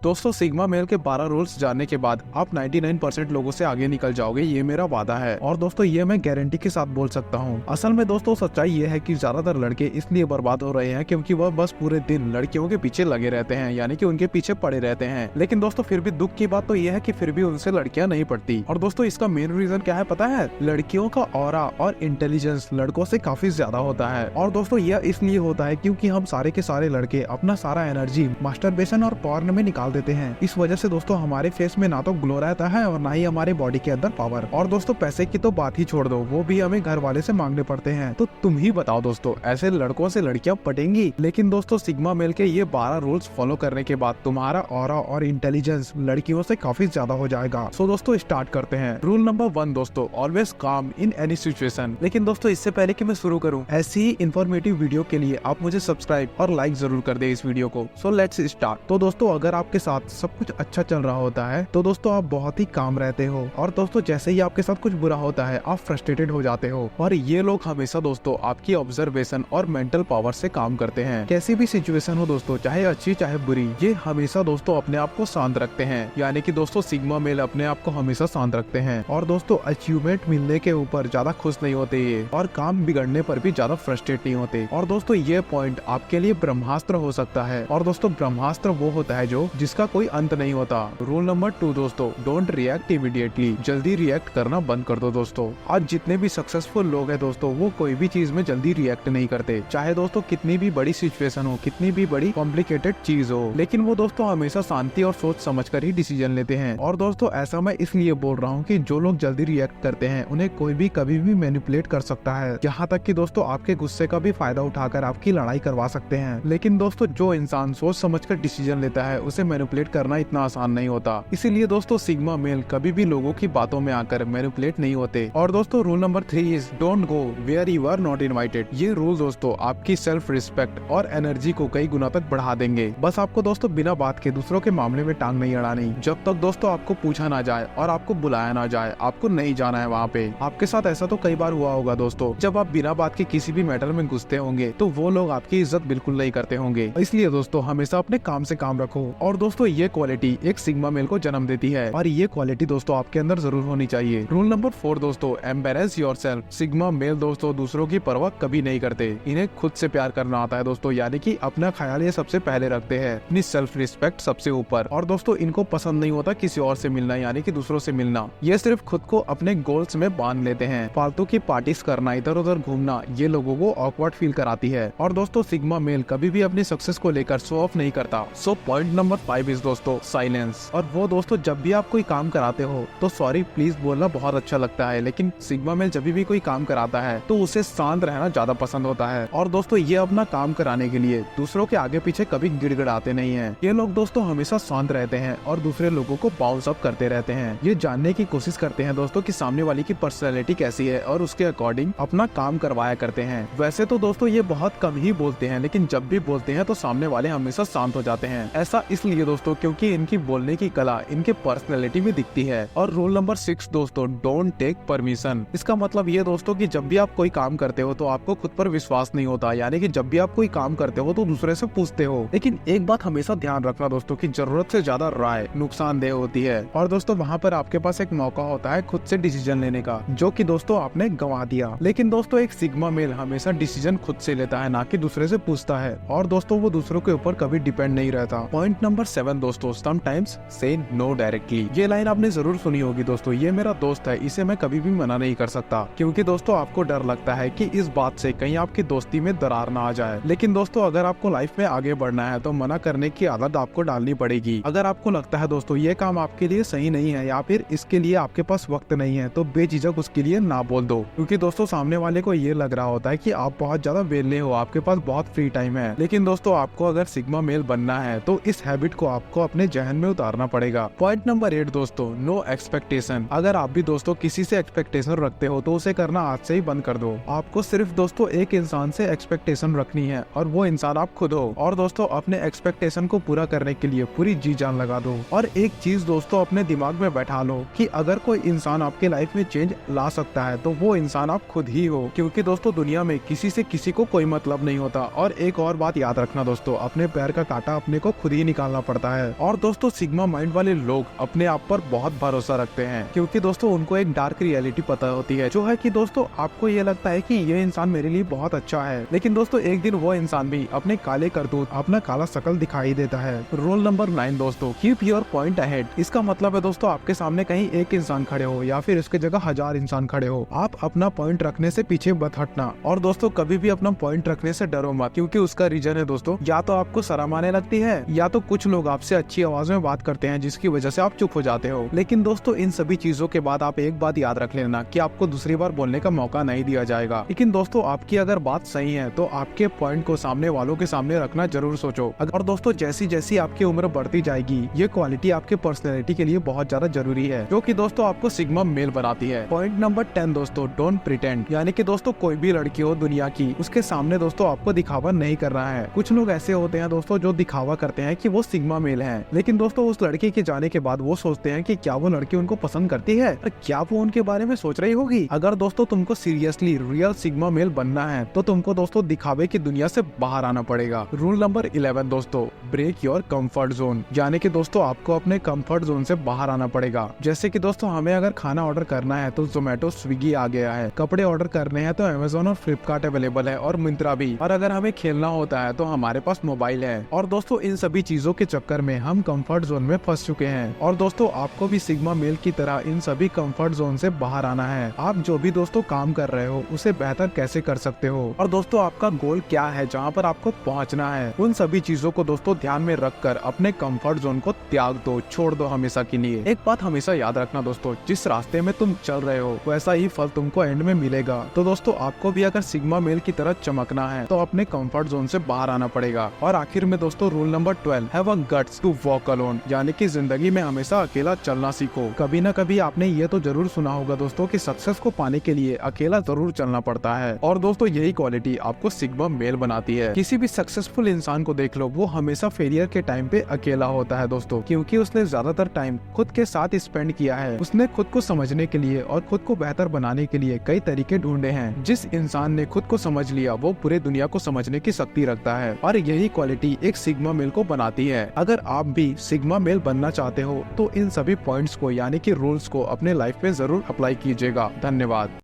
दोस्तों sigma male के 12 rules जानने के बाद आप 99% लोगों से आगे निकल जाओगे, ये मेरा वादा है। और दोस्तों ये मैं गारंटी के साथ बोल सकता हूँ। असल में दोस्तों सच्चाई ये है कि ज्यादातर लड़के इसलिए बर्बाद हो रहे हैं क्योंकि वह बस पूरे दिन लड़कियों के पीछे लगे रहते हैं, यानी कि उनके पीछे पड़े रहते हैं। लेकिन दोस्तों फिर भी दुख की बात तो ये है कि फिर भी उनसे लड़कियां नहीं पड़ती। और दोस्तों इसका मेन रीजन क्या है पता है? लड़कियों का ऑरा और इंटेलिजेंस लड़कों से काफी ज्यादा होता है। और दोस्तों यह इसलिए होता है क्योंकि हम सारे के सारे लड़के अपना सारा एनर्जी मास्टरबेशन और पॉर्न में निकाल देते हैं। इस वजह से दोस्तों हमारे फेस में ना तो ग्लो रहता है और ना ही हमारे बॉडी के अंदर पावर। और दोस्तों पैसे की तो बात ही छोड़ दो, वो भी हमें घर वाले से मांगने पड़ते हैं। तो तुम ही बताओ दोस्तों, ऐसे लड़कों से लड़कियां पटेंगी? लेकिन दोस्तों सिग्मा मेल के ये 12 रूल्स फॉलो करने के बाद तुम्हारा ऑरा और इंटेलिजेंस लड़कियों से काफी ज्यादा हो जाएगा। सो दोस्तों स्टार्ट करते हैं। रूल नंबर 1 दोस्तों, ऑलवेज काम इन एनी सिचुएशन। लेकिन दोस्तों इससे पहले कि मैं शुरू करूं, ऐसी ही इन्फॉर्मेटिव वीडियो के लिए आप मुझे सब्सक्राइब और लाइक जरूर कर दे इस वीडियो को। So let's start. तो दोस्तों अगर आपके साथ सब कुछ अच्छा चल रहा होता है तो दोस्तों आप बहुत ही काम रहते हो। और दोस्तों जैसे ही आपके साथ कुछ बुरा होता है आप फ्रस्ट्रेटेड हो जाते हो। और ये लोग हमेशा दोस्तों आपकी ऑब्जर्वेशन और मेंटल पावर से काम करते हैं। कैसी भी सिचुएशन हो दोस्तों, चाहे अच्छी चाहे बुरी, ये हमेशा दोस्तों अपने आप को शांत रखते हैं। यानी कि दोस्तों सिग्मा मेल अपने आप को हमेशा शांत रखते हैं। और दोस्तों अचीवमेंट मिलने के ऊपर ज्यादा खुश नहीं होते ये, और काम बिगड़ने पर भी ज्यादा फ्रस्ट्रेट नहीं होते। और दोस्तों ये पॉइंट आपके लिए ब्रह्मास्त्र हो सकता है। और दोस्तों ब्रह्मास्त्र वो होता है जो जिसका कोई अंत नहीं होता। रूल नंबर 2 दोस्तों, डोंट रिएक्ट इमीडिएटली। जल्दी रिएक्ट करना बंद कर दो दोस्तों। आज जितने भी सक्सेसफुल लोग हैं दोस्तों, वो कोई भी चीज में जल्दी रिएक्ट नहीं करते, चाहे दोस्तों कितनी भी बड़ी सिचुएशन हो, कितनी भी बड़ी कॉम्प्लिकेटेड चीज हो। लेकिन वो दोस्तों हमेशा शांति और सोच समझ कर ही डिसीजन लेते हैं। और दोस्तों ऐसा मैं इसलिए बोल रहा हूँ कि जो लोग जल्दी रिएक्ट करते हैं उन्हें कोई भी कभी भी मैनिपुलेट कर सकता है, यहाँ तक कि दोस्तों आपके गुस्से का भी फायदा उठाकर आपकी लड़ाई करवा सकते हैं। लेकिन दोस्तों जो इंसान सोच समझकर डिसीजन लेता है उसे मैनिपुलेट करना इतना आसान नहीं होता। इसीलिए दोस्तों सिग्मा मेल कभी भी लोगों की बातों में आकर मैनिपुलेट नहीं होते। और दोस्तों rule number 3 is don't go where you are not invited. ये रूल दोस्तों आपकी सेल्फ रिस्पेक्ट और एनर्जी को कई गुना तक बढ़ा देंगे। बस आपको दोस्तों बिना बात के दूसरों के मामले में टांग नहीं अड़ानी। जब तक दोस्तों आपको पूछा ना जाए और आपको बुलाया ना जाए, आपको नहीं जाना है वहाँ पे। आपके साथ ऐसा तो कई बार हुआ होगा दोस्तों, जब आप बिना बात के किसी भी मैटर में घुसते होंगे तो वो लोग आपकी इज्जत बिल्कुल नहीं करते होंगे। इसलिए दोस्तों हमेशा अपने काम से काम रखो। और दोस्तों ये क्वालिटी एक सिग्मा मेल को जन्म देती है, और ये क्वालिटी दोस्तों आपके अंदर जरूर होनी चाहिए। रूल नंबर 4 दोस्तों, एम्बैरेस योरसेल्फ। सिग्मा मेल दोस्तों दूसरों की परवाह कभी नहीं करते। इन्हें खुद से प्यार करना आता है दोस्तों, यानी कि अपना ख्याल ये सबसे पहले रखते हैं, अपनी सेल्फ रिस्पेक्ट सबसे ऊपर। और दोस्तों इनको पसंद नहीं होता किसी और से मिलना, यानी कि दूसरों से मिलना। ये सिर्फ खुद को अपने गोल्स में बांध लेते हैं। फालतू की पार्टीज करना, इधर उधर घूमना, ये लोगों को ऑकवर्ड फील कराती है। और दोस्तों सिग्मा मेल कभी भी अपनी सक्सेस को लेकर शो ऑफ नहीं करता। सो पॉइंट नंबर 5 इज दोस्तों साइलेंस। और वो दोस्तों जब भी आप कोई काम कराते हो तो सॉरी प्लीज बोलना बहुत अच्छा लगता है, लेकिन सिग्मा मेल जब भी कोई काम कराता है तो उसे शांत रहना ज्यादा पसंद होता है। और दोस्तों ये अपना काम कराने के लिए दूसरों के आगे पीछे कभी गिड़गिड़ाते नहीं है। ये लोग दोस्तों हमेशा शांत रहते हैं और दूसरे लोगों को बाउंस अप करते रहते हैं। ये जानने की कोशिश करते हैं दोस्तों कि सामने वाले की पर्सनैलिटी कैसी है और उसके अकॉर्डिंग अपना काम करवाया करते हैं। वैसे तो दोस्तों ये बहुत कम ही बोलते हैं, लेकिन जब भी बोलते हैं तो सामने वाले हमेशा शांत हो जाते हैं। ऐसा इसलिए दोस्तों क्योंकि इनकी बोलने की कला इनके पर्सनैलिटी में दिखती है। और रूल नंबर 6 दोस्तों, डोंट टेक परमिशन। इसका मतलब ये दोस्तों कि जब भी आप कोई काम करते हो तो आपको खुद पर विश्वास नहीं होता, यानी कि जब भी आप कोई काम करते हो तो दूसरे से पूछते हो। लेकिन एक बात हमेशा ध्यान रखना दोस्तों कि जरूरत से ज्यादा राय नुकसानदेह होती है। और दोस्तों वहाँ पर आपके पास एक मौका होता है खुद से डिसीजन लेने का, जो कि दोस्तों आपने गंवा दिया। लेकिन दोस्तों एक सिग्मा मेल हमेशा डिसीजन खुद से लेता है, ना कि दूसरे से पूछता है। और दोस्तों वो दूसरों के ऊपर कभी डिपेंड नहीं रहता। पॉइंट नंबर 7 दोस्तों, समटाइम्स से नो डायरेक्टली। ये लाइन आपने जरूर सुनी होगी दोस्तों, ये मेरा दोस्त है, इसे मैं कभी भी मना नहीं कर सकता। क्योंकि दोस्तों आपको डर लगता है कि इस बात से कहीं आपकी दोस्ती में दरार ना आ जाए। लेकिन दोस्तों अगर आपको लाइफ में आगे बढ़ना है तो मना करने की आदत आपको डालनी पड़ेगी। अगर आपको लगता है दोस्तों ये काम आपके लिए सही नहीं है या फिर इसके लिए आपके पास वक्त नहीं है, तो बेझिझक उसके लिए ना बोल दो। क्योंकि दोस्तों सामने वाले को ये लग रहा होता है कि आप बहुत ज्यादा वेले हो, आपके पास बहुत फ्री टाइम है। लेकिन दोस्तों आपको अगर सिग्मा मेल बनना है तो इस हैबिट को आपको अपने जहन में उतारना पड़ेगा। पॉइंट नंबर 8 दोस्तों, नो एक्सपेक्टेशन। अगर आप भी दोस्तों किसी से एक्सपेक्टेशन रखते हो तो उसे करना आज से ही बंद कर दो। आपको सिर्फ दोस्तों एक इंसान से एक्सपेक्टेशन रखनी है और वो इंसान आप खुद हो। और दोस्तों अपने एक्सपेक्टेशन को पूरा करने के लिए पूरी जी जान लगा दो। और एक चीज दोस्तों अपने दिमाग में बैठा लो कि अगर कोई इंसान आपके लाइफ में चेंज ला सकता है तो वो इंसान आप खुद ही हो। क्योंकि दोस्तों दुनिया में किसी से किसी को कोई मतलब नहीं होता। और एक और बात याद रखना दोस्तों, अपने पैर का कांटा अपने को खुद ही निकालना पड़ता पड़ता है। और दोस्तों सिग्मा माइंड वाले लोग अपने आप पर बहुत भरोसा रखते हैं, क्योंकि दोस्तों उनको एक डार्क रियलिटी पता होती है, जो है कि दोस्तों आपको ये लगता है कि ये इंसान मेरे लिए बहुत अच्छा है, लेकिन दोस्तों एक दिन वो इंसान भी अपने काले करतूत, अपना काला शकल दिखाई देता है। रूल नंबर 9 दोस्तों, कीप योर पॉइंट अहेड। इसका मतलब है दोस्तों आपके सामने कहीं एक इंसान खड़े हो या फिर इसके जगह 1000 इंसान खड़े हो, आप अपना पॉइंट रखने से पीछे मत हटना। और दोस्तों कभी भी अपना पॉइंट रखने से डरो मत, क्योंकि उसका रीजन है दोस्तों, या तो आपको शर्म आने लगती है या तो कुछ लोग आपसे अच्छी आवाज में बात करते हैं जिसकी वजह से आप चुप हो जाते हो। लेकिन दोस्तों इन सभी चीजों के बाद आप एक बात याद रख लेना कि आपको दूसरी बार बोलने का मौका नहीं दिया जाएगा। लेकिन दोस्तों आपकी अगर बात सही है तो आपके पॉइंट को सामने वालों के सामने रखना जरूर सोचो। और दोस्तों जैसी जैसी आपकी उम्र बढ़ती जाएगी ये क्वालिटी आपके पर्सनैलिटी के लिए बहुत ज्यादा जरूरी है, जो कि दोस्तों आपको सिग्मा मेल बनाती है। पॉइंट नंबर 10 दोस्तों, डोंट प्रिटेंड। यानी कि दोस्तों कोई भी लड़की हो दुनिया की, उसके सामने दोस्तों आपको दिखावा नहीं करना है। कुछ लोग ऐसे होते हैं दोस्तों जो दिखावा करते हैं कि वो सिग्मा मेल है, लेकिन दोस्तों उस लड़की के जाने के बाद वो सोचते हैं कि क्या वो लड़की उनको पसंद करती है और क्या वो उनके बारे में सोच रही होगी। अगर दोस्तों तुमको सीरियसली रियल सिग्मा मेल बनना है तो तुमको दोस्तों दिखावे की दुनिया से बाहर आना पड़ेगा। रूल नंबर 11 दोस्तों, ब्रेक योर कंफर्ट जोन। यानी कि दोस्तों आपको अपने कंफर्ट जोन से बाहर आना पड़ेगा। जैसे कि दोस्तों हमें अगर खाना ऑर्डर करना है तो जोमेटो स्विगी आ गया है, कपड़े ऑर्डर करने हैं तो अमेजोन और फ्लिपकार्ट अवेलेबल है और मिंत्रा भी, और अगर हमें खेलना होता है तो हमारे पास मोबाइल है। और दोस्तों इन सभी चीजों के चक्कर में हम कंफर्ट जोन में फंस चुके हैं। और दोस्तों आपको भी सिग्मा मेल की तरह इन सभी कंफर्ट जोन से बाहर आना है। आप जो भी दोस्तों काम कर रहे हो उसे बेहतर कैसे कर सकते हो, और दोस्तों आपका गोल क्या है, जहाँ पर आपको पहुँचना है, उन सभी चीजों को दोस्तों ध्यान में रखकर अपने कंफर्ट जोन को त्याग दो, छोड़ दो हमेशा के लिए। एक बात हमेशा याद रखना दोस्तों, जिस रास्ते में तुम चल रहे हो वैसा ही फल तुमको एंड में मिलेगा। तो दोस्तों आपको भी अगर सिग्मा मेल की तरह चमकना है तो अपने कंफर्ट जोन से बाहर आना पड़ेगा। और आखिर में दोस्तों rule number 12, have a guts to walk alone. यानी कि जिंदगी में हमेशा अकेला चलना सीखो। कभी न कभी आपने ये तो जरूर सुना होगा दोस्तों कि सक्सेस को पाने के लिए अकेला जरूर चलना पड़ता है, और दोस्तों यही क्वालिटी आपको सिग्मा मेल बनाती है। किसी भी सक्सेसफुल इंसान को देख लो, वो हमेशा फेलियर के टाइम पे अकेला होता है दोस्तों, क्योंकि उसने ज्यादातर टाइम खुद के साथ स्पेंड किया है। उसने खुद को समझने के लिए और खुद को बेहतर बनाने के लिए कई तरीके ढूंढे हैं। जिस इंसान ने खुद को समझ लिया वो पूरे दुनिया को समझने की शक्ति रखता है, और यही क्वालिटी एक सिग्मा मेल को बनाती है। अगर आप भी सिग्मा मेल बनना चाहते हो तो इन सभी पॉइंट्स को यानी कि रूल्स को अपने लाइफ में जरूर अप्लाई कीजिएगा। धन्यवाद।